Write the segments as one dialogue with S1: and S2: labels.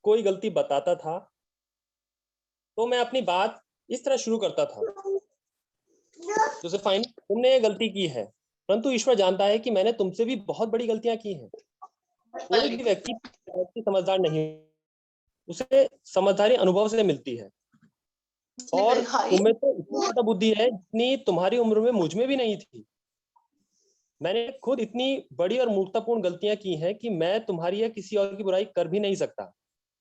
S1: कोई गलती बताता था तो मैं अपनी बात इस तरह शुरू करता था, जैसे फाइन तुमने ये गलती की है, परंतु ईश्वर जानता है कि मैंने तुमसे भी बहुत बड़ी गलतियां की हैं। कोई भी व्यक्ति समझदार नहीं, उसे समझदारी अनुभव से मिलती है। और तुम्हें तो इतनी ज्यादा बुद्धि है जितनी तुम्हारी उम्र में मुझ में भी नहीं थी। मैंने खुद इतनी बड़ी और मूर्खतापूर्ण गलतियां की हैं कि मैं तुम्हारी या किसी और की बुराई कर भी नहीं सकता।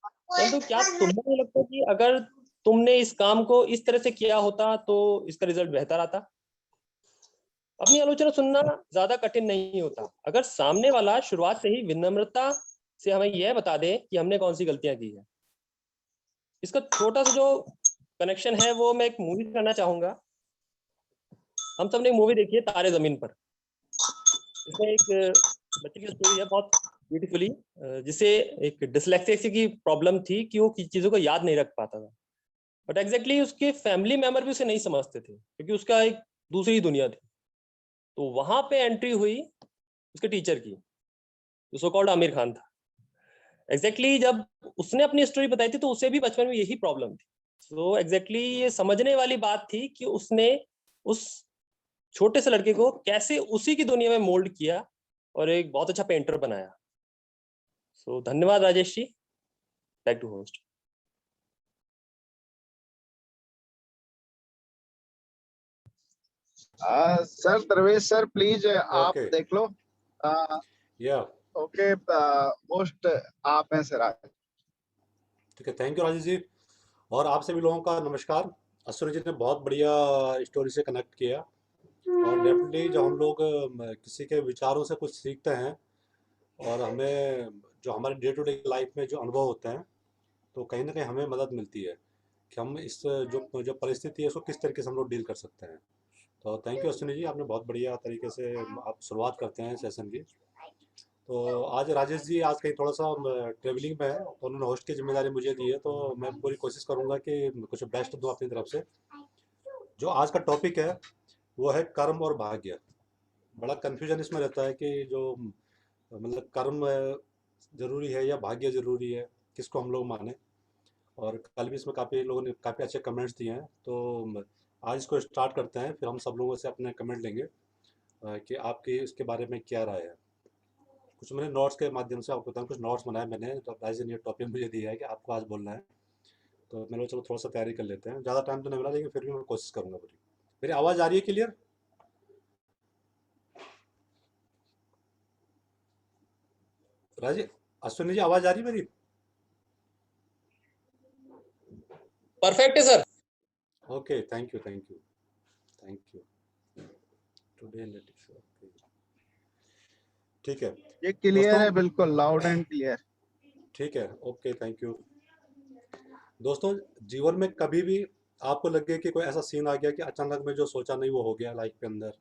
S1: परंतु क्या तुम्हें नहीं लगता कि अगर तुमने इस काम को इस तरह से किया होता तो इसका रिजल्ट बेहतर आता? अपनी आलोचना सुनना ज्यादा कठिन नहीं होता, अगर सामने वाला शुरुआत से ही विनम्रता से हमें यह बता दे कि हमने कौन सी गलतियां की है। इसका छोटा सा जो कनेक्शन है वो मैं एक मूवी करना चाहूंगा। हम सबने एक मूवी देखी है तारे जमीन पर। इसमें एक बच्चे की स्टोरी है बहुत ब्यूटीफुली, जिसे एक डिसलेक्सिया की प्रॉब्लम थी कि वो चीजों को याद नहीं रख पाता था। बट एग्जैक्टली उसके फैमिली मेंबर भी उसे नहीं समझते थे क्योंकि उसका एक दूसरी दुनिया थी। तो वहां पे एंट्री हुई उसके टीचर की, जो सो कॉल्ड आमिर खान था। एग्जैक्टली जब उसने अपनी स्टोरी बताई थी तो उसे भी बचपन में यही प्रॉब्लम थी। तो एग्जैक्टली ये समझने वाली बात थी कि उसने उस छोटे से लड़के को कैसे उसी की दुनिया में मोल्ड किया और एक बहुत अच्छा पेंटर बनाया। सो धन्यवाद Rajesh ji, back to host.
S2: Sir दरवेश सर प्लीज आप
S3: Okay.
S2: देख लो।
S3: Yeah.
S2: ओके, होस्ट आप हैं सर आज।
S3: ठीक है, थैंक यू राजेश जी। और आप सभी लोगों का नमस्कार। अश्विनी जी ने बहुत बढ़िया स्टोरी से कनेक्ट किया, और डेफिनेटली जब हम लोग किसी के विचारों से कुछ सीखते हैं और हमें जो हमारे डे टू डे लाइफ में जो अनुभव होते हैं, तो कहीं ना कहीं हमें मदद मिलती है कि हम इस जो जो परिस्थिति है उसको किस तरीके से हम लोग डील कर सकते हैं। तो थैंक यू अश्विनी जी, आपने बहुत बढ़िया तरीके से आप शुरुआत करते हैं सेशन की। तो आज राजेश जी आज कहीं थोड़ा सा ट्रेवलिंग में है, तो उन्होंने होस्ट की जिम्मेदारी मुझे दी है, तो मैं पूरी कोशिश करूंगा कि कुछ बेस्ट दूं अपनी तरफ से। जो आज का टॉपिक है वो है कर्म और भाग्य। बड़ा कन्फ्यूजन इसमें रहता है कि जो मतलब कर्म जरूरी है या भाग्य जरूरी है, किसको हम लोग माने। और कल भी इसमें काफ़ी लोगों ने काफ़ी अच्छे कमेंट्स दिए हैं, तो आज इसको स्टार्ट करते हैं, फिर हम सब लोगों से अपने कमेंट लेंगे कि आपकी इसके बारे में क्या राय है। कुछ मैंने नोट्स के माध्यम से आपको बताऊँ, कुछ नोट्स बनाए मैंने, तो राइज ने टॉपिक मुझे दिया है कि आपको आज बोलना है, तो मैंने चलो थोड़ा सा तैयारी कर लेते हैं। ज़्यादा टाइम तो नहीं मिला, लेकिन फिर भी मैं कोशिश करूँगा पूरी। मेरी आवाज़ आ रही है क्लियर? राजी, अश्विनी जी आवाज़ आ रही है मेरी?
S1: परफेक्ट है sir.
S3: Okay, thank you thank you thank you. Today let it show. ठीक है
S2: ये क्लियर
S3: दोस्तों,
S2: है, बिल्कुल लाउड एंड क्लियर।
S3: ठीक है, ओके, थैंक यू। दोस्तों, जीवन में कभी भी आपको लगे कि कोई ऐसा सीन आ गया कि अचानक में जो सोचा नहीं वो हो गया लाइफ के अंदर,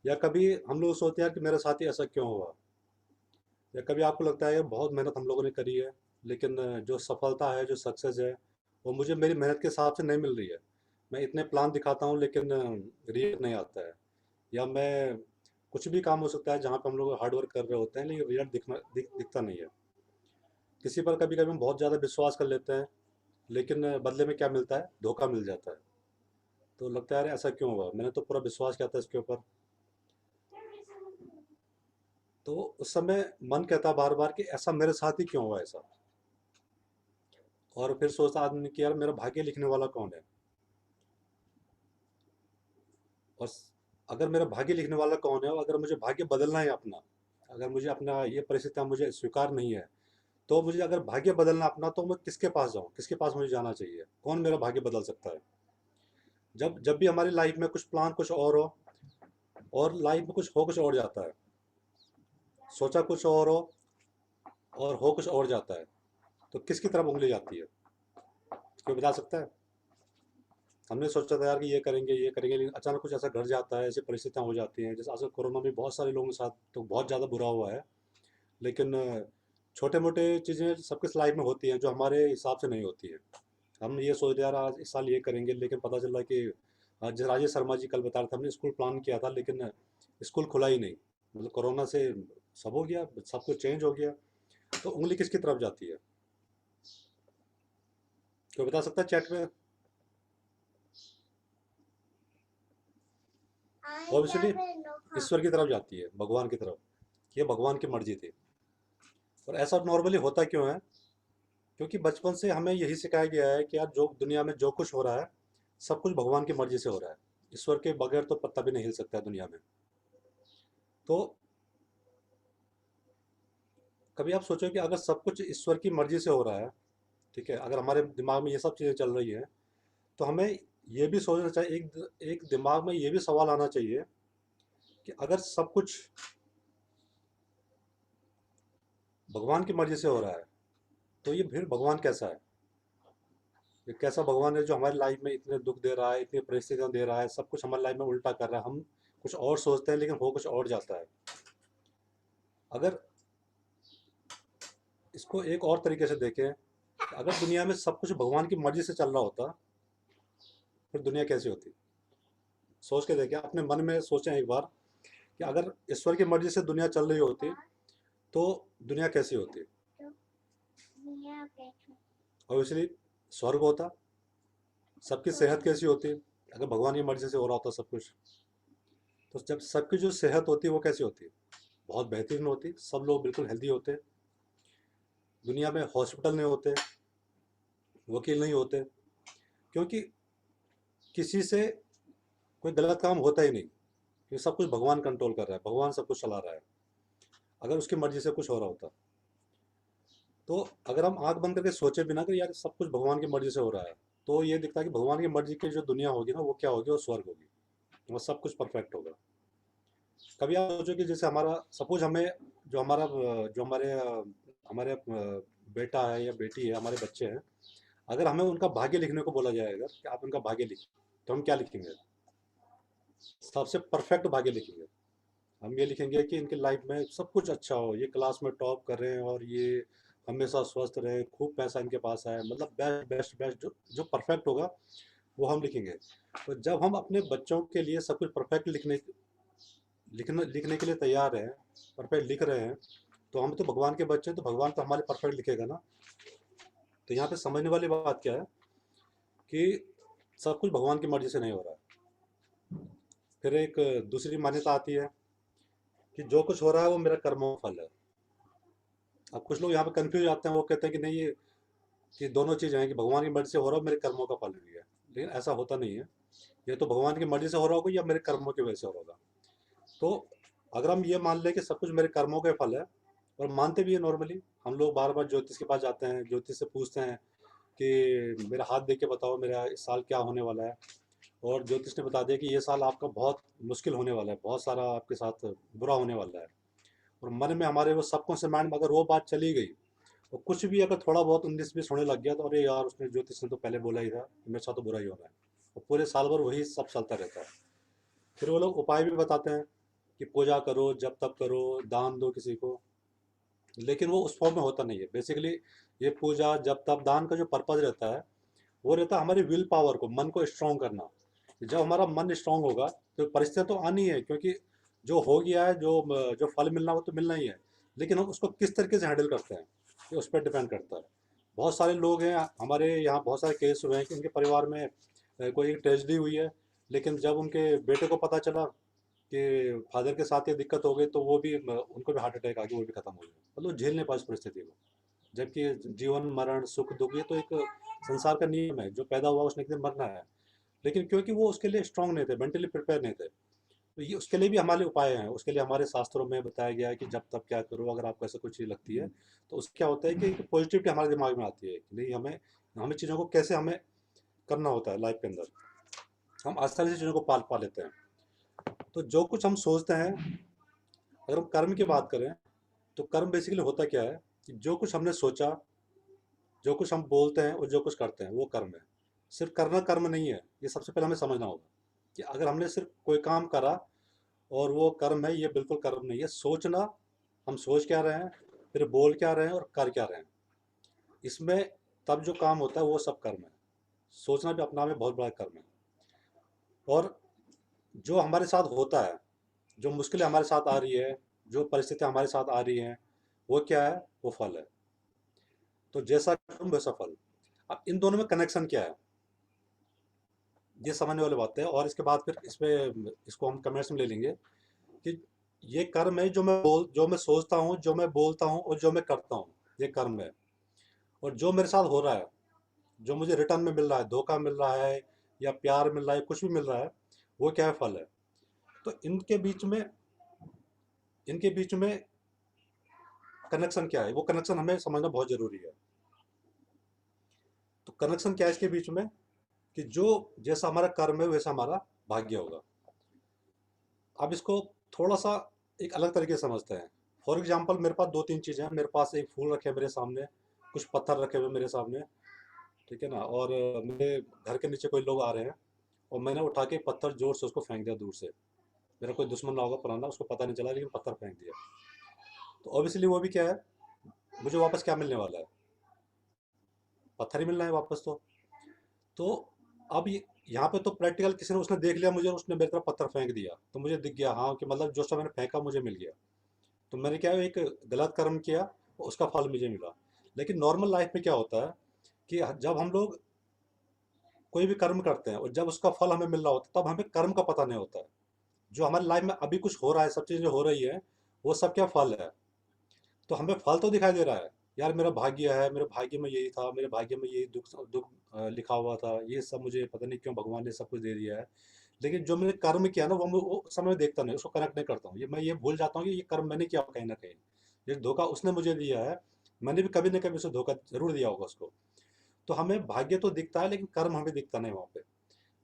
S3: या कभी हम लोग सोचते हैं कि मेरे साथ ही ऐसा क्यों हुआ, या कभी आपको लगता है यार बहुत मेहनत हम लोगों ने करी है, लेकिन जो सफलता है, जो सक्सेस है, वो मुझे मेरी मेहनत के हिसाब से नहीं मिल रही है। मैं इतने प्लान दिखाता हूँ लेकिन रिजल्ट नहीं आता है। या मैं कुछ भी काम हो सकता है जहाँ पे हम लोग हार्ड वर्क कर रहे होते हैं लेकिन रिजल्ट दिखता नहीं है। किसी पर कभी कभी हम बहुत ज़्यादा विश्वास कर लेते हैं, लेकिन बदले में क्या मिलता है? धोखा मिल जाता है। तो लगता है यार ऐसा क्यों हुआ, मैंने तो पूरा विश्वास किया था इसके ऊपर। तो उस समय मन कहता बार बार कि ऐसा मेरे साथ ही क्यों हुआ ऐसा। और फिर सोचता आदमी कि यार मेरा भाग्य लिखने वाला कौन है, और अगर मेरा भाग्य लिखने वाला कौन है, और अगर मुझे भाग्य बदलना है अपना, अगर मुझे अपना ये परिस्थितियाँ मुझे स्वीकार नहीं है, तो मुझे अगर भाग्य बदलना अपना, तो मैं किसके पास जाऊँ, किसके पास मुझे जाना चाहिए, कौन मेरा भाग्य बदल सकता है? जब जब भी हमारी लाइफ में कुछ प्लान कुछ और हो, और लाइफ में कुछ हो कुछ और जाता है, सोचा कुछ और हो और हो कुछ और जाता है, तो किसकी तरफ उंगली जाती है? कोई बता सकता है? हमने सोचा था यार कि ये करेंगे, लेकिन अचानक कुछ ऐसा घट जाता है, ऐसी परिस्थितियाँ हो जाती हैं। जैसे आजकल कोरोना में बहुत सारे लोगों के साथ तो बहुत ज़्यादा बुरा हुआ है, लेकिन छोटे मोटे चीज़ें सबके लाइफ में होती हैं जो हमारे हिसाब से नहीं होती है। हम ये सोचते यार आज इस साल ये करेंगे, लेकिन पता चला कि जैसे राजेश शर्मा जी कल बता रहे थे, हमने स्कूल प्लान किया था लेकिन स्कूल खुला ही नहीं। मतलब कोरोना से सब हो गया, सब कुछ चेंज हो गया, तो उंगली किसकी तरफ जाती है? कोई बता सकता है चैट में? ऑब्वियसली ईश्वर की तरफ जाती है, भगवान की तरफ। ये भगवान की मर्जी थी। और ऐसा नॉर्मली होता क्यों है? क्योंकि बचपन से हमें यही सिखाया गया है कि यार जो दुनिया में जो कुछ हो रहा है सब कुछ भगवान की मर्जी से हो रहा है। ईश्वर के बगैर तो पत्ता भी नहीं हिल सकता है दुनिया में। तो कभी आप सोचो कि अगर सब कुछ ईश्वर की मर्जी से हो रहा है, ठीक है, अगर हमारे दिमाग में ये सब चीज़ें चल रही हैं, तो हमें ये भी सोचना चाहिए, एक एक दिमाग में ये भी सवाल आना चाहिए कि अगर सब कुछ भगवान की मर्जी से हो रहा है तो ये फिर भगवान कैसा है? ये कैसा भगवान है जो हमारी लाइफ में इतने दुख दे रहा है, इतनी परिस्थितियां दे रहा है, सब कुछ हमारी लाइफ में उल्टा कर रहा है, हम कुछ और सोचते हैं लेकिन हो कुछ और जाता है। अगर इसको एक और तरीके से देखें, अगर दुनिया में सब कुछ भगवान की मर्जी से चल रहा होता फिर दुनिया कैसी होती? सोच के देखें, अपने मन में सोचें एक बार कि अगर ईश्वर की मर्जी से दुनिया चल रही होती तो दुनिया कैसी होती? ऑब्वियसली स्वर्ग होता। सबकी सेहत कैसी होती अगर भगवान की मर्जी से हो रहा होता सब कुछ? तो जब सबकी जो सेहत होती है वो कैसी होती? बहुत बेहतरीन होती, सब लोग बिल्कुल हेल्दी होते, दुनिया में हॉस्पिटल नहीं होते, वकील नहीं होते, क्योंकि किसी से कोई गलत काम होता ही नहीं, क्योंकि सब कुछ भगवान कंट्रोल कर रहा है, भगवान सब कुछ चला रहा है। अगर उसकी मर्जी से कुछ हो रहा होता तो अगर हम आंख बंद करके सोचे बिना कि यार सब कुछ भगवान की मर्जी से हो रहा है, तो ये दिखता है कि भगवान की मर्जी की जो दुनिया होगी ना वो क्या होगी? वो स्वर्ग होगी, वो सब कुछ परफेक्ट होगा। कभी आप सोचो कि जैसे हमारा सपोज हमें जो हमारा जो हमारे हमारे बेटा है या बेटी है, हमारे बच्चे हैं, अगर हमें उनका भाग्य लिखने को बोला जाएगा कि आप उनका भाग्य लिखिए, तो हम क्या लिखेंगे? सबसे परफेक्ट भाग्य लिखेंगे। हम ये लिखेंगे कि इनकी लाइफ में सब कुछ अच्छा हो, ये क्लास में टॉप कर रहे हैं और ये हमेशा स्वस्थ रहे, खूब पैसा इनके पास है, मतलब बेस्ट बेस्ट बेस्ट जो जो परफेक्ट होगा वो हम लिखेंगे। तो जब हम अपने बच्चों के लिए सब कुछ परफेक्ट लिखने के लिए तैयार हैं, परफेक्ट लिख रहे हैं, तो हम तो भगवान के बच्चे हैं, तो भगवान तो हमारे परफेक्ट लिखेगा ना। तो यहाँ पे समझने वाली बात क्या है कि सब कुछ भगवान की मर्जी से नहीं हो रहा है। फिर एक दूसरी मान्यता आती है कि जो कुछ हो रहा है वो मेरा कर्मों का फल है। अब कुछ लोग यहाँ पे कंफ्यूज आते हैं, वो कहते हैं कि नहीं, ये कि दोनों चीज़ें हैं कि भगवान की मर्जी से हो रहा है, मेरे कर्मों का फल भी है। लेकिन ऐसा होता नहीं है, ये तो भगवान की मर्जी से हो रहा होगा या मेरे कर्मों की वजह से हो रहा होगा। तो अगर हम ये मान लें कि सब कुछ मेरे कर्मों के फल है, और मानते भी है नॉर्मली, हम लोग बार बार ज्योतिष के पास जाते हैं, ज्योतिष से पूछते हैं कि मेरा हाथ देख के बताओ मेरा इस साल क्या होने वाला है, और ज्योतिष ने बता दिया कि ये साल आपका बहुत मुश्किल होने वाला है, बहुत सारा आपके साथ बुरा होने वाला है। और मन में हमारे वो सबकॉन्शियस माइंड में अगर वो बात चली गई, तो कुछ भी अगर थोड़ा बहुत 19-20 होने लग गया तो अरे यार उसने ज्योतिष ने तो पहले बोला ही था कि मेरे साथ तो बुरा ही होना है, और पूरे साल भर वही सब चलता रहता है। फिर वो लोग उपाय भी बताते हैं कि पूजा करो, जब तब करो, दान दो किसी को, लेकिन वो उस फॉर्म में होता नहीं है। बेसिकली ये पूजा जब तब दान का जो पर्पज रहता है वो रहता है हमारी विल पावर को, मन को स्ट्रांग करना। जब हमारा मन स्ट्रांग होगा तो परिस्थितियाँ तो आनी है, क्योंकि जो हो गया है, जो जो फल मिलना वो तो मिलना ही है, लेकिन हम उसको किस तरीके से हैंडल करते हैं ये उस पर डिपेंड करता है। बहुत सारे लोग हैं हमारे यहाँ, बहुत सारे केस हुए हैं कि उनके परिवार में कोई ट्रेजेडी हुई है, लेकिन जब उनके बेटे को पता चला कि फादर के साथ ये दिक्कत हो गई, तो वो भी उनको भी हार्ट अटैक आ गया, वो भी खत्म हो गया, मतलब झेल नहीं पाए उस परिस्थिति को। जबकि जीवन मरण सुख दुख ये तो एक संसार का नियम है, जो पैदा हुआ उसने एक दिन मरना है, लेकिन क्योंकि वो उसके लिए स्ट्रांग नहीं थे, मेंटली प्रिपेयर नहीं थे, तो ये उसके लिए भी हमारे उपाय हैं। उसके लिए हमारे शास्त्रों में बताया गया है कि जब तब क्या करो, अगर आपको ऐसा कुछ चीज़ लगती है तो उससे क्या होता है कि पॉजिटिविटी हमारे दिमाग में आती है कि नहीं, हमें हमें चीज़ों को कैसे हमें करना होता है लाइफ के अंदर, हम आसानी से चीज़ों को पाल पा लेते हैं। तो जो कुछ हम सोचते हैं, अगर हम कर्म की बात करें तो कर्म बेसिकली होता क्या है कि जो कुछ हमने सोचा, जो कुछ हम बोलते हैं और जो कुछ करते हैं वो कर्म है। सिर्फ करना कर्म नहीं है, ये सबसे पहले हमें समझना होगा कि अगर हमने सिर्फ कोई काम करा और वो कर्म है, ये बिल्कुल कर्म नहीं है। सोचना, हम सोच क्या रहे हैं, फिर बोल क्या रहे हैं और कर क्या रहे हैं, इसमें तब जो काम होता है वो सब कर्म है। सोचना भी अपना में बहुत बड़ा कर्म है। और जो हमारे साथ होता है, जो मुश्किलें हमारे साथ आ रही है, जो परिस्थितियाँ हमारे साथ आ रही हैं, वो क्या है? वो फल है। तो जैसा कर्म वैसा फल। अब इन दोनों में कनेक्शन क्या है, ये समझने वाली बात है। और इसके बाद फिर इसको हम कमेंट्स में ले लेंगे कि ये कर्म है, जो मैं सोचता हूँ, जो मैं बोलता हूँ और जो मैं करता हूँ, ये कर्म है। और जो मेरे साथ हो रहा है, जो मुझे रिटर्न में मिल रहा है, धोखा मिल रहा है या प्यार मिल रहा है, कुछ भी मिल रहा है, वो क्या है, फल है। तो इनके बीच में कनेक्शन क्या है, वो कनेक्शन हमें समझना बहुत जरूरी है। तो कनेक्शन क्या है इसके बीच में, कि जो जैसा हमारा कर्म है वैसा हमारा भाग्य होगा। अब इसको थोड़ा सा एक अलग तरीके से समझते हैं। फॉर एग्जाम्पल, मेरे पास दो तीन चीज़ें हैं। मेरे पास एक फूल रखे हैं मेरे सामने, कुछ पत्थर रखे हुए मेरे सामने, ठीक है ना, और मेरे घर के नीचे कोई लोग आ रहे हैं और मैंने उठा के पत्थर जोर से उसको फेंक दिया दूर से। मेरा कोई दुश्मन ना होगा पुराना, उसको पता नहीं चला, लेकिन पत्थर फेंक दिया। तो ऑब्वियसली वो भी क्या है, मुझे वापस क्या मिलने वाला है, पत्थर ही मिलना है वापस। तो अब यहाँ पे तो प्रैक्टिकल किसी ने, उसने देख लिया मुझे और उसने मेरी तरफ पत्थर फेंक दिया, तो मुझे दिख गया हाँ कि मतलब जो सा मैंने फेंका मुझे मिल गया। तो मैंने क्या एक गलत कर्म किया, उसका फल मुझे मिला। लेकिन नॉर्मल लाइफ में क्या होता है कि जब हम लोग कोई भी कर्म करते हैं और जब उसका फल हमें मिल रहा होता है, तब हमें कर्म का पता नहीं होता है। जो हमारी लाइफ में अभी कुछ हो रहा है, सब चीज़ें हो रही है, वो सब क्या फल है। तो हमें फल तो दिखाई दे रहा है, यार मेरा भाग्य है, मेरे भाग्य में यही था, मेरे भाग्य में यही दुख दुख लिखा हुआ था, ये सब मुझे पता नहीं क्यों भगवान ने सब कुछ दे दिया है। लेकिन जो मैंने कर्म किया ना, वो समय में देखता नहीं, उसको कनेक्ट नहीं करता हूँ। मैं ये भूल जाता हूँ कि ये कर्म मैंने किया कहीं ना कहीं, ये धोखा उसने मुझे दिया है, मैंने भी कभी ना कभी उसे धोखा जरूर दिया होगा उसको। तो हमें भाग्य तो दिखता है, लेकिन कर्म हमें दिखता नहीं वहाँ पे।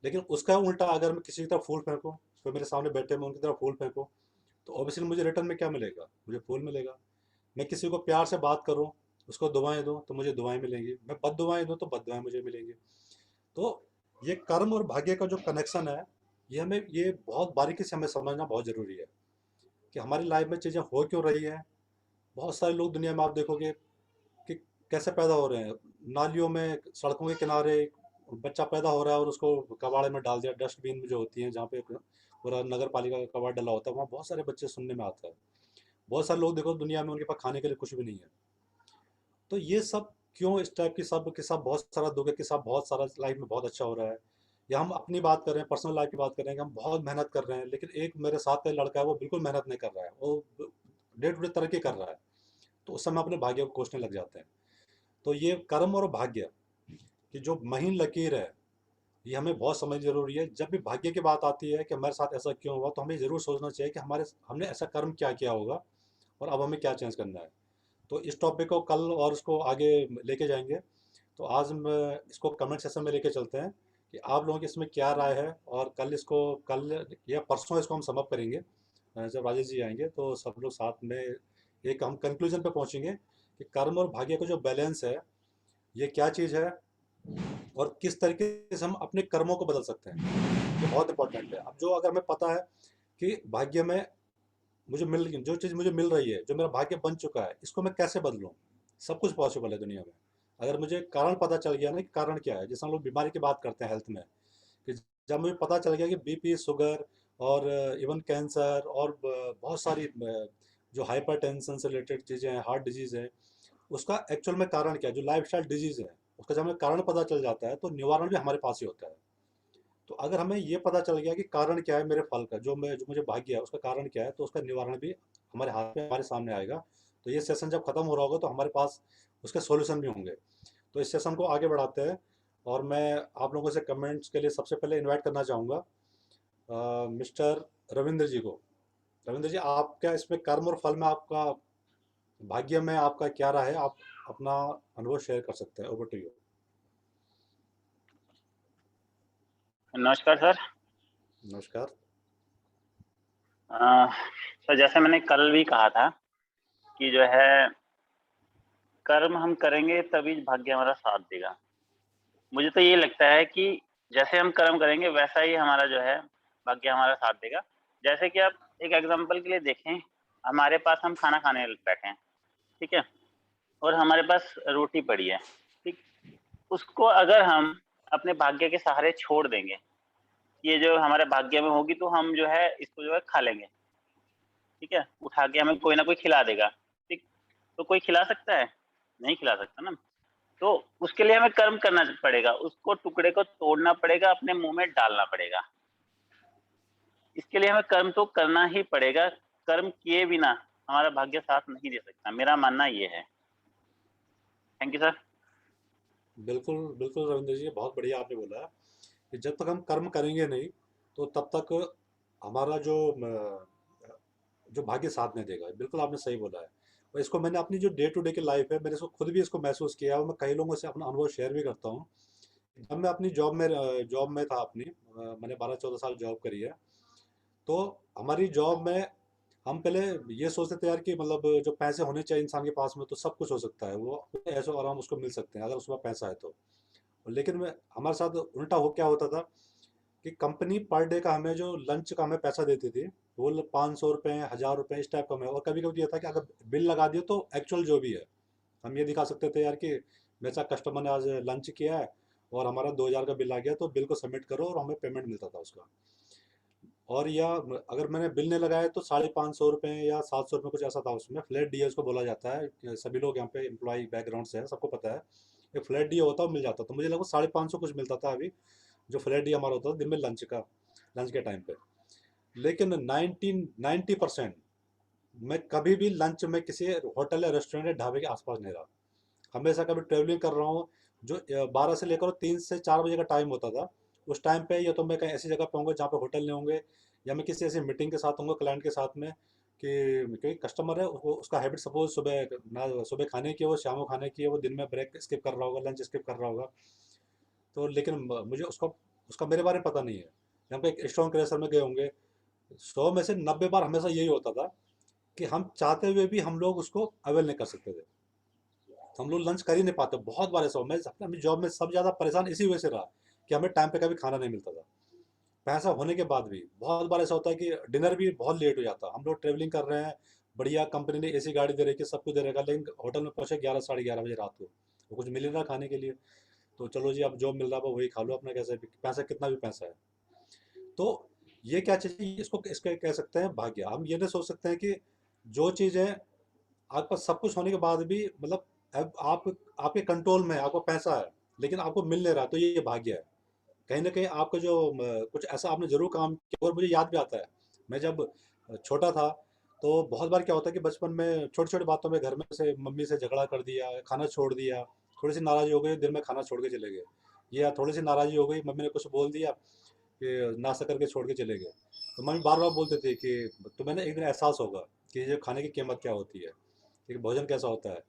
S3: लेकिन उसका उल्टा, अगर मैं किसी की तरफ फूल फेंकूँ, कोई मेरे सामने बैठे, मैं उनकी तरफ फूल फेंकूँ, तो ऑब्वियसली मुझे रिटर्न में क्या मिलेगा, मुझे फूल मिलेगा। मैं किसी को प्यार से बात करूं, उसको दुआएं दूं, तो मुझे दुआएं मिलेंगी। मैं बद दुआएं दूं तो बद दुआएं मुझे मिलेंगी। तो ये कर्म और भाग्य का जो कनेक्शन है, ये बहुत बारीकी से हमें समझना बहुत ज़रूरी है कि हमारी लाइफ में चीज़ें हो क्यों रही है। बहुत सारे लोग दुनिया में आप देखोगे कि कैसे पैदा हो रहे हैं, नालियों में, सड़कों के किनारे बच्चा पैदा हो रहा है और उसको कबाड़े में डाल दिया। डस्टबिन जो होती हैं, जहाँ पे पूरा नगर पालिका का कबाड़ डला होता है, वहाँ बहुत सारे बच्चे सुनने में आता है। बहुत सारे लोग देखो दुनिया में, उनके पास खाने के लिए कुछ भी नहीं है। तो ये सब क्यों, इस टाइप की सब के सब बहुत सारा दुख के साथ, बहुत सारा लाइफ में बहुत अच्छा हो रहा है। या हम अपनी बात कर रहे हैं, पर्सनल लाइफ की बात कर रहे हैं कि हम बहुत मेहनत कर रहे हैं, लेकिन एक मेरे साथ का लड़का है, वो बिल्कुल मेहनत नहीं कर रहा है, वो डे टू डे तरक्की कर रहा है। तो उस समय अपने भाग्य को कोसने लग जाते हैं। तो ये कर्म और भाग्य की जो महीन लकीर है, ये हमें बहुत समझ जरूरी है। जब भी भाग्य की बात आती है कि हमारे साथ ऐसा क्यों हुआ, तो हमें ज़रूर सोचना चाहिए कि हमने ऐसा कर्म क्या किया होगा और अब हमें क्या चेंज करना है। तो इस टॉपिक को कल और इसको आगे लेके जाएंगे। तो आज हम इसको कमेंट सेशन में लेके चलते हैं कि आप लोगों की इसमें क्या राय है, और कल या परसों इसको हम समअप करेंगे। जब राजेश जी आएंगे तो सब लोग साथ में एक हम कंक्लूजन पे पहुंचेंगे कि कर्म और भाग्य का जो बैलेंस है, ये क्या चीज़ है और किस तरीके से हम अपने कर्मों को बदल सकते हैं। ये बहुत इंपॉर्टेंट है। अब जो अगर हमें पता है कि भाग्य में जो चीज़ मुझे मिल रही है, जो मेरा भाग्य बन चुका है, इसको मैं कैसे बदलूं। सब कुछ पॉसिबल है दुनिया में, अगर मुझे कारण पता चल गया ना कि कारण क्या है। जैसे हम लोग बीमारी की बात करते हैं हेल्थ में, कि जब मुझे पता चल गया कि बीपी, शुगर और इवन कैंसर और बहुत सारी जो हाइपरटेंशन से रिलेटेड चीज़ें हैं, हार्ट डिजीज़ है, उसका एक्चुअल में कारण क्या है, जो लाइफ स्टाइल डिजीज़ है, उसका जब हमें कारण पता चल जाता है तो निवारण भी हमारे पास ही होता है। तो अगर हमें ये पता चल गया कि कारण क्या है मेरे फल का, जो मुझे भाग्य है उसका कारण क्या है, तो उसका निवारण भी हमारे हाथ में, हमारे सामने आएगा। तो ये सेशन जब खत्म हो रहा होगा तो हमारे पास उसके सॉल्यूशन भी होंगे। तो इस सेशन को आगे बढ़ाते हैं। और मैं आप लोगों से कमेंट्स के लिए सबसे पहले इनवाइट करना चाहूँगा मिस्टर रविंद्र जी को। रविंद्र जी, आप क्या इसमें कर्म और फल में, आपका भाग्य में आपका क्या राय है, आप अपना अनुभव शेयर कर सकते हैं। Over to you.
S4: नमस्कार सर।
S3: नमस्कार।
S4: सर, जैसे मैंने कल भी कहा था कि जो है कर्म हम करेंगे तभी भाग्य हमारा साथ देगा। मुझे तो ये लगता है कि जैसे हम कर्म करेंगे वैसा ही हमारा जो है भाग्य हमारा साथ देगा। जैसे कि आप एक एग्जांपल के लिए देखें, हमारे पास हम खाना खाने बैठे हैं, ठीक है, और हमारे पास रोटी पड़ी है, ठीक। उसको अगर हम अपने भाग्य के सहारे छोड़ देंगे, ये जो हमारे भाग्य में होगी, तो हम जो है इसको जो है खा लेंगे, ठीक है, उठा के हमें कोई ना कोई खिला देगा, ठीक। तो कोई खिला सकता है? नहीं खिला सकता ना। तो उसके लिए हमें कर्म करना पड़ेगा, उसको टुकड़े को तोड़ना पड़ेगा, अपने मुंह में डालना पड़ेगा। इसके लिए हमें कर्म तो करना ही पड़ेगा। कर्म किए बिना हमारा भाग्य साथ नहीं दे सकता, मेरा मानना ये है। Thank you sir.
S3: बिल्कुल बिल्कुल रविंद्र जी, बहुत बढ़िया आपने बोला है कि जब तक हम कर्म करेंगे नहीं तो तब तक हमारा जो भाग्य साथ नहीं देगा। बिल्कुल आपने सही बोला है। और इसको मैंने अपनी जो डे टू डे की लाइफ है, मैंने इसको खुद भी इसको महसूस किया और मैं कई लोगों से अपना अनुभव शेयर भी करता हूँ। जब मैं अपनी जॉब में था अपनी, मैंने 12-14 साल जॉब करी है। तो हमारी जॉब में हम पहले ये सोचते थे यार कि मतलब जो पैसे होने चाहिए इंसान के पास में तो सब कुछ हो सकता है, वो ऐसे आराम उसको मिल सकते हैं अगर उसके पास पैसा है तो। लेकिन मैं हमारे साथ उल्टा हो क्या होता था कि कंपनी पर डे का हमें जो लंच का हमें पैसा देती थी वो 500 रुपये 1000 रुपये इस टाइप का हमें, और कभी कभी ये था कि अगर बिल लगा दिए तो एक्चुअल जो भी है हम ये दिखा सकते थे यार कि मेरे साथ कस्टमर ने आज लंच किया है और हमारा 2000 का बिल आ गया, तो बिल को सबमिट करो और हमें पेमेंट मिलता था उसका। और या अगर मैंने बिल नहीं लगाया तो 550 रुपये या 700 रुपये कुछ ऐसा था। उसमें फ्लैट डी उसको बोला जाता है, कि सभी लोग यहाँ पे एम्प्लॉय बैकग्राउंड से है, सबको पता है। एक फ्लैट डी होता है वो मिल जाता, तो मुझे लगभग 550 कुछ मिलता था अभी, जो फ्लैट डी हमारा होता था दिन में लंच के टाइम पे। लेकिन 90% मैं कभी भी लंच में किसी होटल या रेस्टोरेंट या ढाबे के आसपास नहीं रहा। हमेशा कभी ट्रेवलिंग कर रहा हूँ, जो 12 से लेकर 3 से 4 बजे का टाइम होता था, उस टाइम पे या तो मैं कहीं ऐसी जगह पे होंगे जहाँ पे होटल नहीं होंगे, या मैं किसी ऐसी मीटिंग के साथ होंगे क्लाइंट के साथ में, कि कोई कस्टमर है उसका हैबिट सपोज सुबह ना सुबह खाने की है, वो शाम को खाने की है, वो दिन में ब्रेक स्किप कर रहा होगा, लंच स्किप कर रहा होगा। तो लेकिन मुझे उसका उसका मेरे बारे में पता नहीं है। यहाँ पे एक स्ट्रॉन्ग क्रेशर में गए होंगे, 100 में से 90 बार हमेशा यही होता था कि हम चाहते हुए भी हम लोग उसको अवेल नहीं कर सकते थे। तो हम लोग लंच कर ही नहीं पाते। बहुत बार ऐसा हुआ, मैं अपनी जॉब में सब ज़्यादा परेशान इसी वजह से रहा कि हमें टाइम पे कभी खाना नहीं मिलता था, पैसा होने के बाद भी। बहुत बार ऐसा होता है कि डिनर भी बहुत लेट हो जाता, हम लोग ट्रेवलिंग कर रहे हैं, बढ़िया कंपनी ने एसी गाड़ी दे रही है, सब कुछ दे रखा, लेकिन होटल में पहुंचे 11-11:30 बजे रात को, वो कुछ मिल नहीं रहा खाने के लिए। तो चलो जी, अब जो मिल रहा है वही खा लो अपना, कैसे भी पैसा, कितना भी पैसा है। तो ये क्या चीज़ है, इसको इसके कह सकते हैं भाग्य। हम ये नहीं सोच सकते हैं कि जो चीज़ है आपके पास सब कुछ होने के बाद भी, मतलब अब आप आपके कंट्रोल में है, आपको पैसा है लेकिन आपको मिल नहीं रहा, तो ये भाग्य है। कहीं ना कहीं आपका जो कुछ ऐसा आपने जरूर काम किया। और मुझे याद भी आता है, मैं जब छोटा था तो बहुत बार क्या होता है कि बचपन में छोटी छोटी बातों में घर में से मम्मी से झगड़ा कर दिया, खाना छोड़ दिया, थोड़ी सी नाराज़ी हो गई दिन में खाना छोड़ के चले गए, या थोड़ी सी नाराज़ी हो गई मम्मी ने कुछ बोल दिया कि नाश्ता करके छोड़ के चले गए। तो मम्मी बार बार बोलते थे कि तुम्हें ना एक दिन एहसास होगा कि ये खाने की कीमत क्या होती है, कि भोजन कैसा होता है।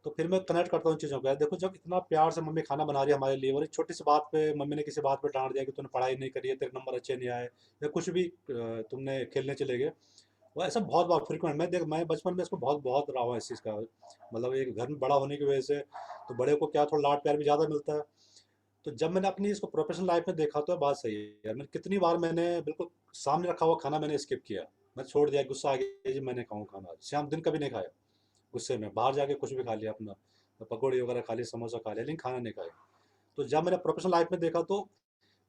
S3: तो फिर मैं कनेक्ट करता हूँ इन चीज़ों को। यार देखो, जब इतना प्यार से मम्मी खाना बना रही है हमारे लिए, और एक छोटी सी बात पे मम्मी ने किसी बात पे डांट दिया कि तूने पढ़ाई नहीं करी है, तेरे नंबर अच्छे नहीं आए, या कुछ भी तुमने खेलने चले गए, वो ऐसा बहुत बार फ्रिक्वेंट। मैं बचपन में इसको बहुत बहुत रहा हूँ इस चीज़ का। मतलब एक घर में बड़ा होने की वजह से तो बड़े को क्या थोड़ा लाड प्यार भी ज़्यादा मिलता है। तो जब मैंने अपनी इसको प्रोफेशनल लाइफ में देखा तो ये बात सही है यार। मैंने कितनी बार मैंने बिल्कुल सामने रखा हुआ खाना मैंने स्किप किया, मैं छोड़ दिया, गुस्सा आ गया जी मैं नहीं खाऊँ खाना, शाम दिन कभी नहीं खाया, गुस्से में बाहर जाके कुछ भी खा लिया अपना, पकौड़ी वगैरह खा ली, समोसा खा लिया, लेकिन खाना नहीं खाया। तो जब मैंने प्रोफेशनल लाइफ में देखा तो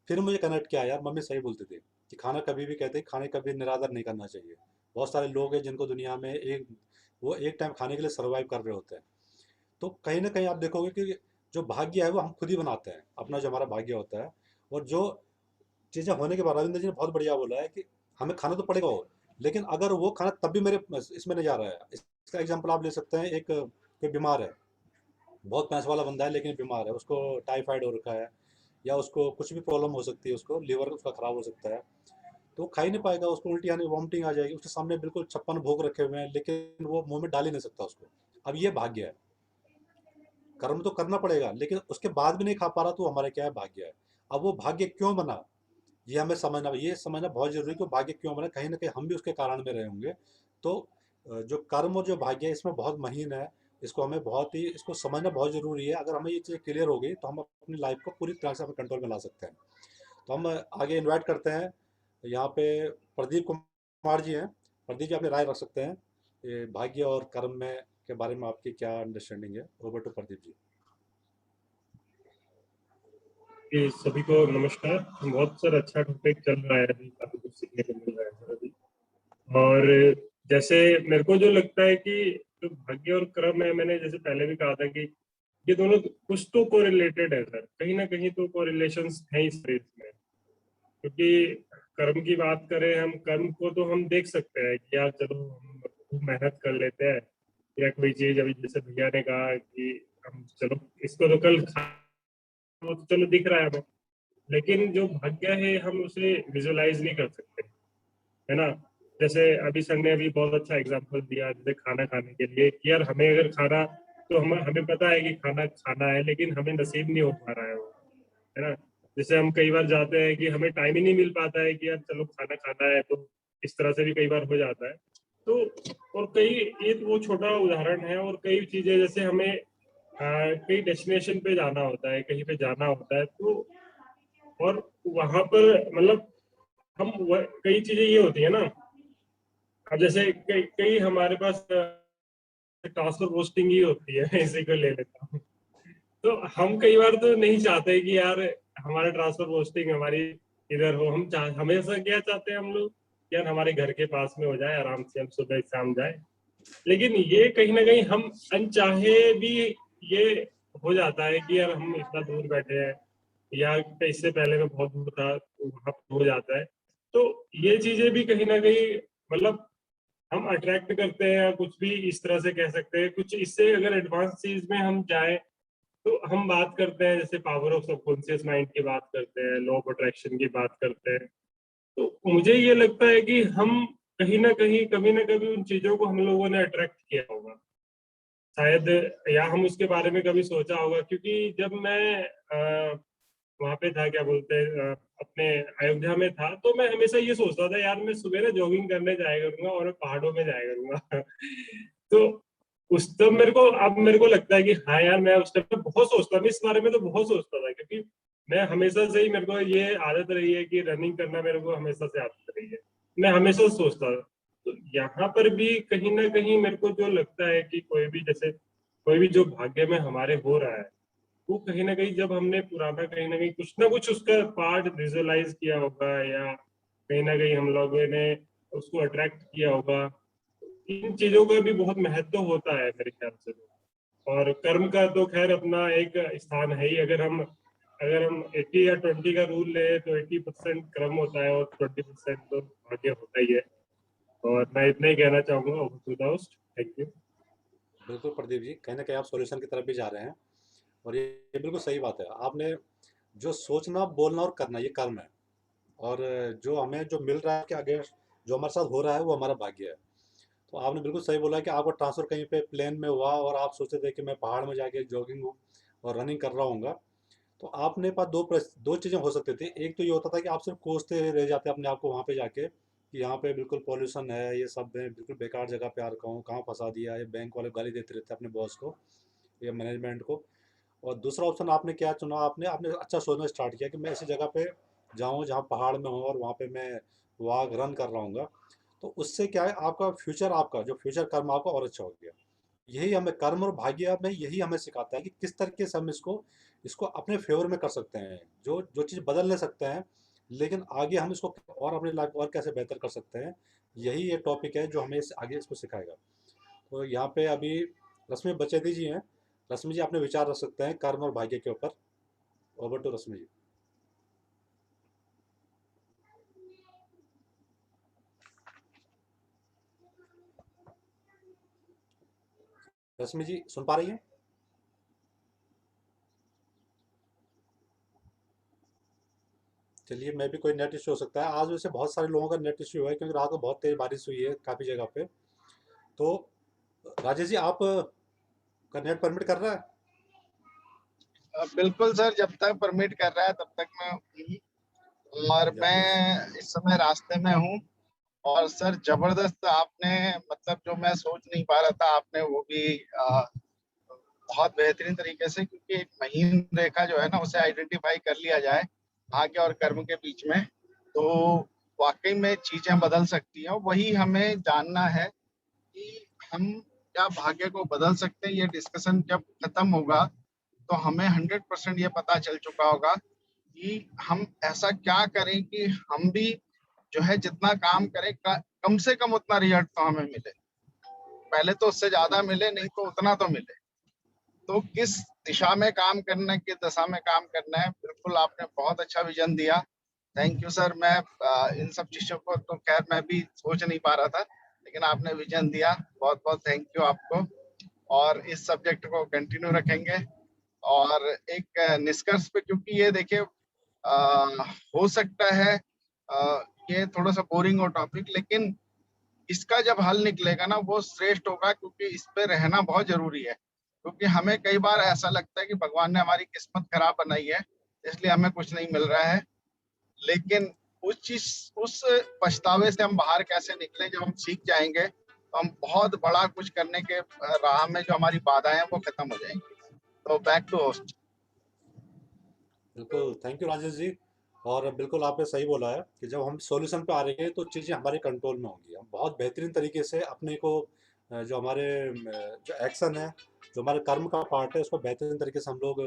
S3: फिर मुझे कनेक्ट किया, यार मम्मी सही बोलती थी कि खाना कभी भी, कहते खाने कभी निरादर नहीं करना चाहिए। बहुत सारे लोग हैं जिनको दुनिया में वो एक टाइम खाने के लिए सर्वाइव कर रहे होते हैं। तो कहीं ना कहीं आप देखोगे कि जो भाग्य है वो हम खुद ही बनाते हैं, अपना जो हमारा भाग्य होता है। और जो चीज़ें होने के बाद रविंद्र जी ने बहुत बढ़िया बोला है कि हमें खाना तो पड़ेगा हो, लेकिन अगर वो खाना तब भी मेरे इसमें नहीं जा रहा है। इसका एग्जाम्पल आप ले सकते हैं, एक कोई बीमार है, बहुत पैसे वाला बंदा है लेकिन बीमार है, उसको टाइफाइड हो रखा है, या उसको कुछ भी प्रॉब्लम हो सकती है, उसको लीवर उसका खराब हो सकता है, तो वो खा ही नहीं पाएगा, उसको उल्टी आने वॉमिटिंग आ जाएगी। उसके सामने बिल्कुल 56 भोग रखे हुए हैं लेकिन वो मुंह में डाल ही नहीं सकता उसको। अब ये भाग्य है। कर्म तो करना पड़ेगा लेकिन उसके बाद भी नहीं खा पा रहा, तो हमारा क्या है, भाग्य है। अब वो भाग्य क्यों बना, ये समझना बहुत जरूरी है कि वो भाग्य क्यों बना। कहीं ना कहीं हम भी उसके कारण में रहे होंगे। तो जो कर्म और जो भाग्य है इसमें बहुत महीन है, इसको हमें बहुत ही इसको समझना बहुत जरूरी है। अगर हमें ये चीज़ क्लियर हो गई तो हम अपनी लाइफ को पूरी तरह से अपने कंट्रोल में ला सकते हैं। तो हम आगे इनवाइट करते हैं, यहाँ पे प्रदीप कुमार जी हैं। प्रदीप जी अपनी राय रख सकते हैं, ये भाग्य और कर्म में के बारे में आपकी क्या अंडरस्टैंडिंग है। Over to Pradeep ji.
S5: ये सभी को नमस्कार। बहुत सर अच्छा टॉपिक चल रहा है अभी, काफी कुछ सीखने को मिल रहा है सर अभी। और जैसे मेरे को जो लगता है कि जो भाग्य और कर्म है, मैंने जैसे पहले भी कहा था कि ये दोनों कुछ तो कोरिलेटेड है सर, कहीं ना कहीं तो कोरिलेशंस है इस रेस में। क्योंकि कर्म की बात करें, हम कर्म को तो हम देख सकते हैं कि यार चलो हम खूब मेहनत कर लेते हैं, या कोई चीज अभी जैसे भैया ने कहा कि हम चलो इसको तो कल वो तो चलो दिख रहा है हमें, लेकिन जो भाग्य है हम उसे विजुलाइज नहीं कर सकते, है ना। जैसे अभी सर ने अभी बहुत अच्छा एग्जांपल दिया, जैसे खाना खाने के लिए कि यार हमें अगर खाना, तो हमें पता है कि खाना खाना है, लेकिन हमें नसीब नहीं हो पा रहा है वो, है ना। जैसे हम कई बार जाते हैं कि हमें टाइम ही नहीं मिल पाता है कि यार चलो खाना खाना है, तो इस तरह से भी कई बार हो जाता है। तो और कई, ये तो वो छोटा उदाहरण है, और कई चीजें जैसे हमें कई डेस्टिनेशन पे जाना होता है, कहीं पे जाना होता है, तो और वहां पर मतलब कई चीजें ये होती है ना, अब जैसे कई कई हमारे पास ट्रांसफर पोस्टिंग ही होती है इसी को ले लेता हूँ। तो हम कई बार तो नहीं चाहते कि यार हमारा ट्रांसफर पोस्टिंग हमारी इधर हो, हम हमेशा क्या चाहते हैं हम लोग, यार हमारे घर के पास में हो जाए, आराम से हम सुबह शाम जाए। लेकिन ये कहीं ना कहीं हम अनचाहे भी ये हो जाता है कि यार हम इतना दूर बैठे हैं, या इससे पहले मैं बहुत दूर था, तो वहां पर हो जाता है। तो ये चीजें भी कहीं ना कहीं मतलब हम अट्रैक्ट करते हैं, या कुछ भी इस तरह से कह सकते हैं। कुछ इससे अगर एडवांस चीज में हम जाए, तो हम बात करते हैं जैसे पावर ऑफ सबकॉन्शियस माइंड की बात करते हैं, लॉ ऑफ अट्रैक्शन की बात करते हैं। तो मुझे ये लगता है कि हम कहीं ना कहीं कभी ना कभी उन चीजों को हम लोगों ने अट्रैक्ट किया होगा शायद, या हम उसके बारे में कभी सोचा होगा। क्योंकि जब मैं वहां पे था, क्या बोलते हैं, अपने अयोध्या में था, तो मैं हमेशा ये सोचता था यार मैं सुबह ना जॉगिंग करने जाया करूंगा और मैं पहाड़ों में जाया करूंगा तो उस तब मेरे को लगता है कि हाँ यार, मैं उस टाइम पे बहुत सोचता था इस बारे में, तो बहुत सोचता था। क्योंकि मैं हमेशा से ही, मेरे को ये आदत रही है कि रनिंग करना मेरे को हमेशा से आदत रही है, मैं हमेशा सोचता था। तो यहाँ पर भी कहीं ना कहीं मेरे को जो लगता है कि कोई भी जो भाग्य में हमारे हो रहा है, वो कहीं ना कहीं जब हमने पुराना कहीं ना कुछ उसका पार्ट विजुअलाइज किया होगा, या कहीं ना कहीं हम लोगों ने उसको अट्रैक्ट किया होगा। इन चीजों का भी बहुत महत्व होता है मेरे ख्याल से। और कर्म का तो खैर अपना एक स्थान है ही। अगर हम 80 या 20 का रूल ले, तो 80% कर्म होता है और 20% तो भाग्य होता ही है। और मैं इतना ही कहना चाहूंगा। Over to the host, thank you.
S3: बिल्कुल प्रदीप जी, कहीं ना कहीं आप सॉल्यूशन की तरफ भी जा रहे हैं, और ये बिल्कुल सही बात है। आपने जो सोचना, बोलना और करना, ये कर्म है। और जो हमें जो मिल रहा है कि आगे जो हमारे साथ हो रहा है, वो हमारा भाग्य है। तो आपने बिल्कुल सही बोला कि आपको ट्रांसफर कहीं पे प्लेन में हुआ और आप सोचते थे कि मैं पहाड़ में जाके जॉगिंग और रनिंग कर रहा हूँ। तो आपने पास दो चीज़ें हो सकती थी। एक तो ये होता था कि आप सिर्फ कोसते रह जाते अपने आप को वहाँ पे जाके कि यहाँ पे बिल्कुल पॉल्यूशन है, ये सब है, बिल्कुल बेकार जगह पे आ रखा हूँ, कहाँ फंसा दिया। ये बैंक वाले गाली देते रहते अपने बॉस को या मैनेजमेंट को। और दूसरा ऑप्शन आपने क्या चुना, आपने आपने अच्छा सोचना स्टार्ट किया कि मैं ऐसी जगह पे जाऊँ जहाँ पहाड़ में हूँ और वहाँ पे मैं वॉक रन कर रहा हूँ। तो उससे क्या है, आपका फ्यूचर, आपका जो फ्यूचर कर्म आपका और अच्छा हो गया। यही हमें कर्म और भाग्य में यही हमें सिखाता है कि किस तरीके से हम इसको इसको अपने फेवर में कर सकते हैं, जो जो चीज़ बदल नहीं सकते हैं, लेकिन आगे हम इसको और अपनी लाइफ और कैसे बेहतर कर सकते हैं। यही ये टॉपिक है जो हमें आगे इसको सिखाएगा। तो यहाँ पे अभी रश्मि बचेती जी हैं। रश्मि जी अपने विचार रख सकते हैं कर्म और भाग्य के ऊपर। ओवर टू रश्मि जी। रश्मि जी सुन पा रही हैं? चलिए, मैं भी कोई नेट इश्यू हो सकता है आज। वैसे बहुत सारे लोगों का नेट इश्यू है क्योंकि रात को बहुत तेज बारिश हुई है काफ़ी जगह पे। तो राजेश जी, आप का नेट परमिट कर रहा है?
S2: बिल्कुल सर, जब तक परमिट कर रहा है तब तक मैं हूँ। और
S3: या फिर
S2: मैं इस समय रास्ते में हूँ। और सर जबरदस्त आपने, मतलब जो मैं सोच नहीं पा रहा था आपने वो भी बहुत बेहतरीन तरीके से, क्योंकि एक महीन रेखा जो है ना उसे आइडेंटिफाई कर लिया जाए भाग्य और कर्म के बीच में, तो वाकई में चीजें बदल सकती हैं। वही हमें जानना है कि हम क्या भाग्य को बदल सकते हैं। ये डिस्कशन जब खत्म होगा तो हमें 100% ये पता चल चुका होगा कि हम ऐसा क्या करें कि हम भी जो है जितना काम करें कम से कम उतना रिजल्ट तो हमें मिले। पहले तो उससे ज्यादा मिले, नहीं तो उतना तो मिले। तो किस दिशा में काम करना है, किस दशा में काम करना है, बिल्कुल आपने बहुत अच्छा विजन दिया। Thank you sir. मैं इन सब चीजों को तो खैर मैं भी सोच नहीं पा रहा था, लेकिन आपने विजन दिया, बहुत बहुत थैंक यू आपको। और इस सब्जेक्ट को कंटिन्यू रखेंगे। और एक निष्कर्ष पे, क्योंकि ये देखिए हो सकता है ये थोड़ा सा बोरिंग हो टॉपिक, लेकिन इसका जब हल निकलेगा ना वो श्रेष्ठ होगा, क्योंकि इस पे रहना बहुत जरूरी है। क्योंकि हमें कई बार ऐसा लगता है कि भगवान ने हमारी किस्मत खराब बनाई है, इसलिए हमें कुछ नहीं मिल रहा है। लेकिन उस पछतावे से हम बाहर कैसे निकले, जब हम सीख जाएंगे तो हम बहुत बड़ा कुछ करने के राह में जो हमारी बाधाएं हैं वो खत्म हो जाएंगी। तो बैक टू होस्ट।
S3: बिल्कुल, थैंक यू राजेश जी। और बिल्कुल आपने सही बोला है कि जब हम सॉल्यूशन पे आ रहे हैं तो चीज़ें हमारे कंट्रोल में होंगी। हम बहुत बेहतरीन तरीके से अपने को जो हमारे जो एक्शन है, जो हमारे कर्म का पार्ट है, उसको बेहतरीन तरीके से हम लोग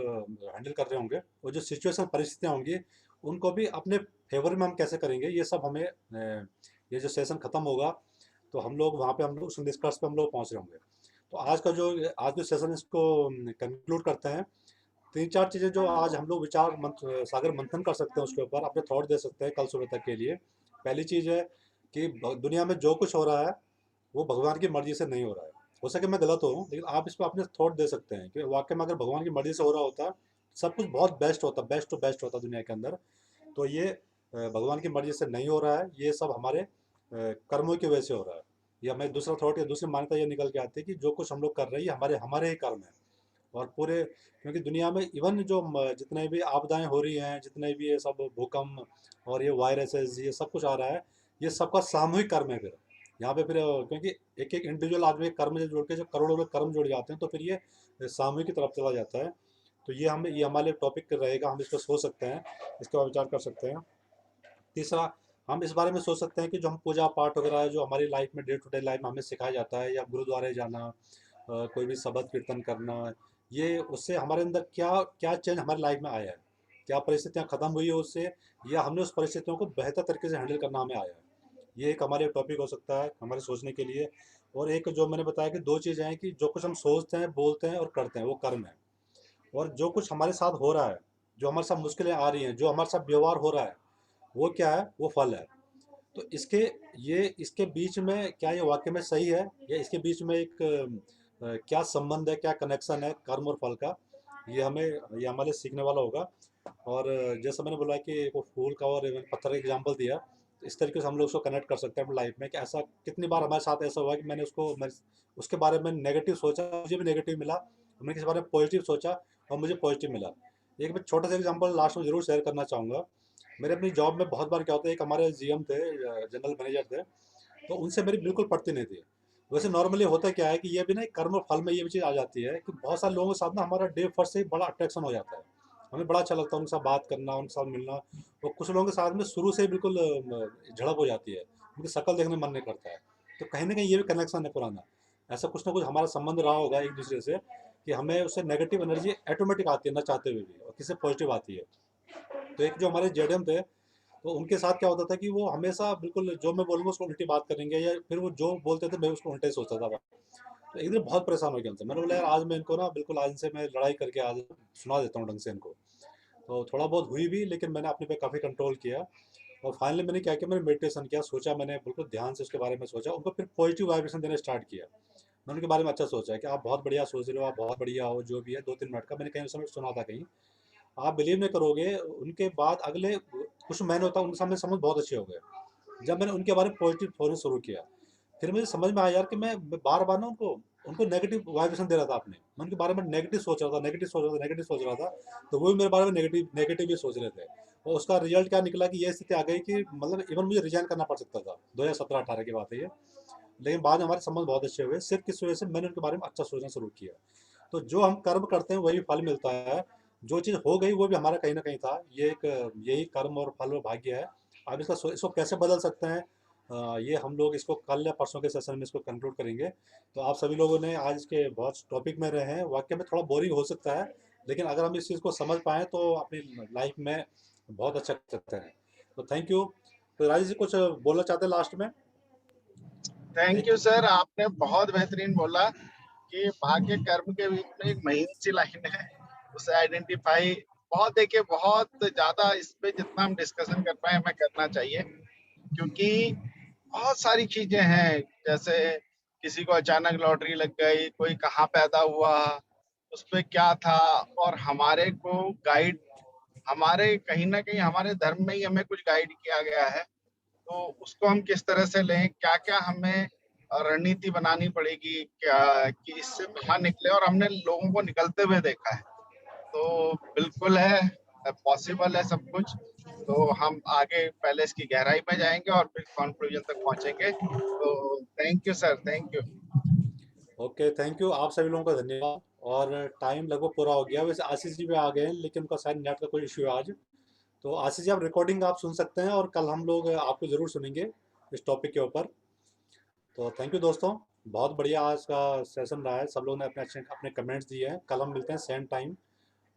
S3: हैंडल कर रहे होंगे। और जो सिचुएशन परिस्थितियाँ होंगी उनको भी अपने फेवर में हम कैसे करेंगे, ये सब हमें ये जो सेशन ख़त्म होगा तो हम लोग वहाँ पे हम लोग उस निष्कर्ष पे हम लोग पहुँच रहे होंगे। तो आज जो सेशन इसको कंक्लूड करते हैं। तीन चार चीज़ें जो आज हम लोग विचार सागर मंथन कर सकते हैं, उसके ऊपर अपने थॉट दे सकते हैं कल सुबह तक के लिए। पहली चीज़ है कि दुनिया में जो कुछ हो रहा है वो भगवान की मर्जी से नहीं हो रहा है। हो सके मैं गलत हूँ, लेकिन आप इस पर अपने थॉट दे सकते हैं कि वाकई में अगर भगवान की मर्जी से हो रहा होता सब कुछ बहुत बेस्ट होता, बेस्ट टू बेस्ट होता दुनिया के अंदर। तो ये भगवान की मर्जी से नहीं हो रहा है, ये सब हमारे कर्मों की वजह से हो रहा है। ये हमें दूसरा थॉट या दूसरी मान्यता ये निकल के आती है कि जो कुछ हम लोग कर रहे हैं ये हमारे हमारे ही कर्म है। और पूरे, क्योंकि दुनिया में इवन जो जितने भी आपदाएं हो रही हैं, जितने भी ये सब भूकंप और ये वायरसेस, ये सब कुछ आ रहा है, ये सबका सामूहिक कर्म है। फिर यहाँ पे फिर क्योंकि एक एक इंडिविजुअल आदमी के कर्म से जुड़ के जो करोड़ों के कर्म जुड़ जाते हैं तो फिर ये सामूहिक की तरफ चला जाता है। तो ये हमारे टॉपिक रहेगा, हम इस पर सोच सकते हैं, इसके बाद विचार कर सकते हैं। तीसरा, हम इस बारे में सोच सकते हैं कि जो हम पूजा पाठ वगैरह है, जो हमारी लाइफ में डे टू डे लाइफ में हमें सिखाया जाता है, या गुरुद्वारे जाना, कोई भी शबद कीर्तन करना, ये उससे हमारे अंदर क्या क्या चेंज हमारी लाइफ में आया है, क्या परिस्थितियाँ खत्म हुई है उससे, या हमने उस परिस्थितियों को बेहतर तरीके से हैंडल करना हमें आया है। ये एक हमारे टॉपिक हो सकता है हमारे सोचने के लिए। और एक जो मैंने बताया कि दो चीज़ें हैं कि जो कुछ हम सोचते हैं, बोलते हैं और करते हैं वो कर्म है। और जो कुछ हमारे साथ हो रहा है, जो हमारे साथ मुश्किलें आ रही हैं, जो हमारे साथ व्यवहार हो रहा है, वो क्या है, वो फल है। तो इसके बीच में क्या ये वाकई में सही है, या इसके बीच में एक क्या संबंध है, क्या कनेक्शन है कर्म और फल का, ये हमारे सीखने वाला होगा। और जैसा मैंने बोला कि वो फूल का और पत्थर का एग्जांपल दिया, तो इस तरीके से हम लोग उसको कनेक्ट कर सकते हैं अपनी लाइफ में कि ऐसा कितनी बार हमारे साथ ऐसा हुआ कि मैंने उसके बारे में नेगेटिव सोचा, मुझे भी नेगेटिव मिला, मैंने किसी बारे में पॉजिटिव सोचा और मुझे पॉजिटिव मिला। एक मैं छोटा सा एग्जांपल लास्ट में जरूर शेयर करना चाहूँगा। मेरे अपनी जॉब में बहुत बार क्या होता है, एक हमारे जीएम थे, जनरल मैनेजर थे, तो उनसे मेरी बिल्कुल पटती नहीं थी। वैसे नॉर्मली होता क्या है कि ये भी ना कर्म और फल में ये भी चीज़ आ जाती है कि बहुत सारे लोगों के साथ ना हमारा डे फर्स्ट से ही बड़ा अट्रैक्शन हो जाता है, हमें बड़ा अच्छा लगता है उनके साथ बात करना, उनके साथ मिलना। और कुछ लोगों के साथ में शुरू से ही बिल्कुल झड़प हो जाती है, उनकी शक्ल देखने में मन नहीं करता है। तो कहीं ना कहीं ये भी कनेक्शन है पुराना, ऐसा कुछ ना कुछ हमारा संबंध रहा होगा एक दूसरे से कि हमें उससे नेगेटिव एनर्जी ऑटोमेटिक आती है ना चाहते हुए भी, और किसी पॉजिटिव आती है। तो एक जो हमारे जेडीएम थे, तो उनके साथ क्या होता था कि वो हमेशा बिल्कुल जो मैं बोलूँगा उसको उल्टी बात करेंगे, या फिर वो जो बोलते थे मैं उसको उल्टे सोचता था। तो एक दिन बहुत परेशान हो गया उनसे, मैंने बोला यार आज मैं इनको ना बिल्कुल आज इनसे मैं लड़ाई करके आज सुना देता हूँ ढंग से इनको। तो थोड़ा बहुत हुई भी, लेकिन मैंने अपने पे काफ़ी कंट्रोल किया। और फाइनली मैंने क्या किया, मैंने मेडिटेशन किया, सोचा, मैंने बिल्कुल ध्यान से उसके बारे में सोचा, उनको फिर पॉजिटिव वाइब्रेशन देना स्टार्ट किया। मैंने उनके बारे में अच्छा सोचा कि आप बहुत बढ़िया सोच रहे हो, आप बहुत बढ़िया हो, जो भी है 2-3 मिनट का मैंने कहीं उस समय सुना था कहीं। आप बिलीव नहीं करोगे, उनके बाद अगले कुछ महीनों तक उनके सामने समझ बहुत अच्छे हो गए जब मैंने उनके बारे में पॉजिटिव सोचना शुरू किया। फिर मुझे समझ में आया यार कि मैं बार बार ना उनको उनको नेगेटिव वाइब्रेशन दे रहा था अपने, मैं उनके बारे में नेगेटिव सोच रहा था, नेगेटिव सोच रहा था, नेगेटिव सोच रहा था। तो वो भी मेरे बारे में नेगेटिव नेगेटिव ही सोच रहे थे। और उसका रिजल्ट क्या निकला कि ये स्थिति आ गई कि मतलब इवन मुझे रिजाइन करना पड़ सकता था। 2017-18 की बात है ये। लेकिन बाद में हमारे संबंध बहुत अच्छे हुए, सिर्फ किस वजह से मैंने उनके बारे में अच्छा सोचना शुरू किया। तो जो हम कर्म करते हैं वही फल मिलता है। जो चीज़ हो गई वो भी हमारा कहीं ना कहीं था, ये एक यही कर्म और फल और भाग्य है। अब इसको कैसे बदल सकते हैं, ये हम लोग इसको कल या परसों के सेशन में इसको कंक्लूड करेंगे। तो आप सभी लोगों ने आज के बहुत टॉपिक में रहे हैं, वाकई में थोड़ा बोरिंग हो सकता है, लेकिन अगर हम इस चीज़ को समझ पाएँ तो अपनी लाइफ में बहुत अच्छा कर सकते हैं। तो थैंक यू। तो राजेश जी कुछ बोलना चाहते हैं लास्ट में?
S2: थैंक यू सर, आपने बहुत बेहतरीन बोला कि भाग्य कर्म के बीच में एक महीन सी लाइन है, उसे आइडेंटिफाई बहुत देखिए बहुत ज्यादा इस पे जितना हम डिस्कशन कर पाए हमें करना चाहिए, क्योंकि बहुत सारी चीजें हैं, जैसे किसी को अचानक लॉटरी लग गई, कोई कहाँ पैदा हुआ, उस पे क्या था, और हमारे को गाइड हमारे कहीं ना कहीं हमारे धर्म में ही हमें कुछ गाइड किया गया है, तो उसको हम किस तरह से लें, क्या क्या हमें रणनीति बनानी पड़ेगी क्या कि इससे बाहर निकले, और हमने लोगों को निकलते हुए देखा है, तो बिल्कुल है, पॉसिबल है सब कुछ। तो हम आगे पहले इसकी गहराई में जाएंगे और फिर कंक्लूजन तक पहुंचेंगे। तो thank you sir, thank you.
S3: Okay, thank you आप सभी लोगों का धन्यवाद। और टाइम लगभग पूरा हो गया। वैसे आशीष जी भी आ गए हैं, लेकिन उनका शायद नेट का कोई इश्यू है आज। तो आशीष जी, आप रिकॉर्डिंग आप सुन सकते हैं और कल हम लोग आपको ज़रूर सुनेंगे इस टॉपिक के ऊपर। तो थैंक यू दोस्तों, बहुत बढ़िया आज का सेशन रहा है। सब लोगों ने अपने अपने कमेंट्स दिए हैं। कल हम मिलते हैं सेम टाइम,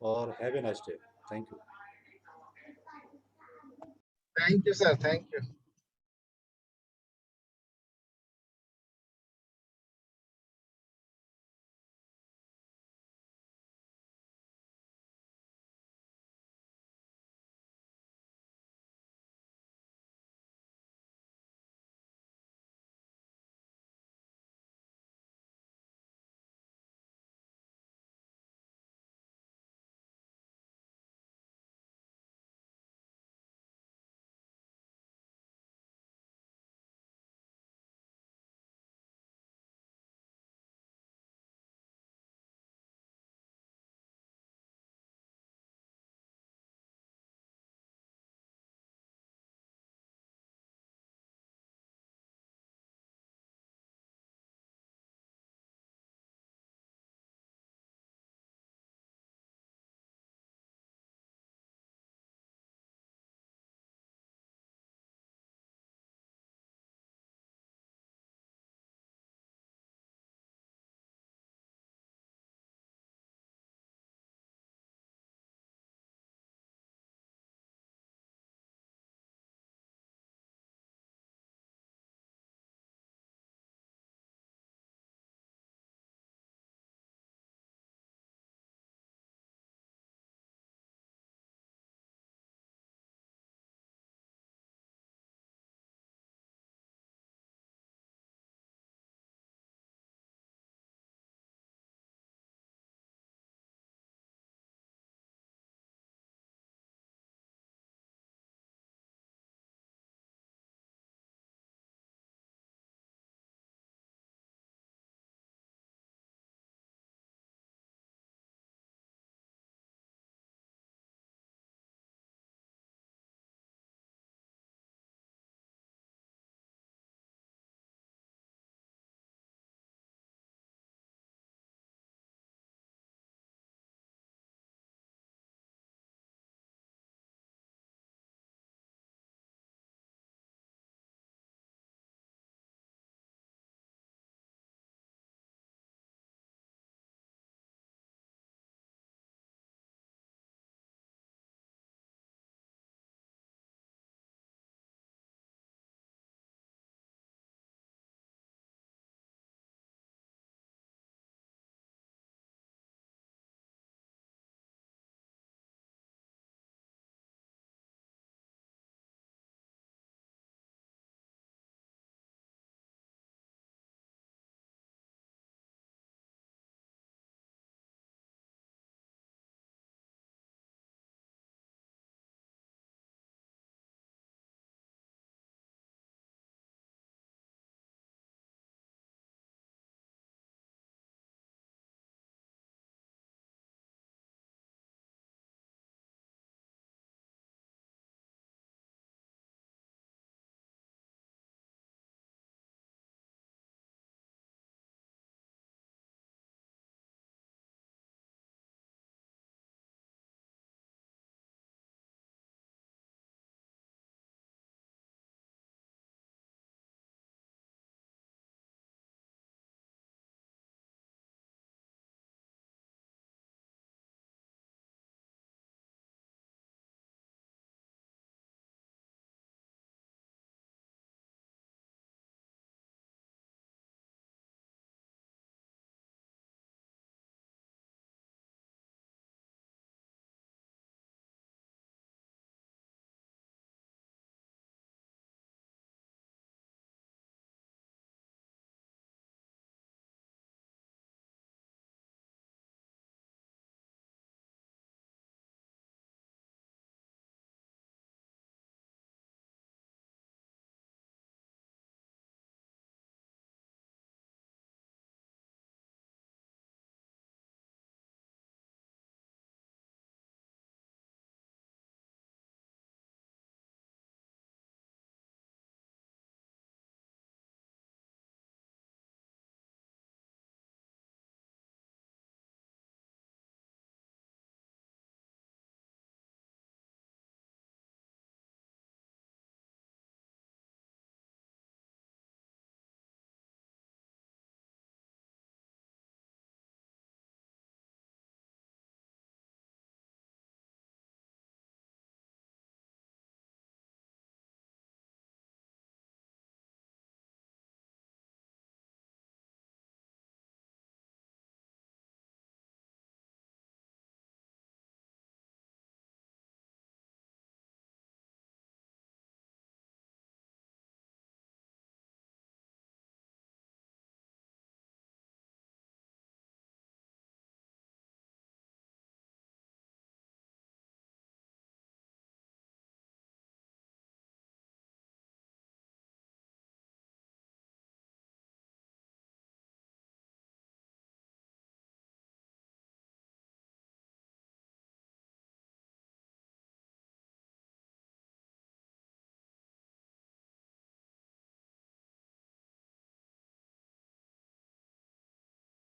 S3: और have a nice day. Thank you.
S2: Thank you sir, thank you.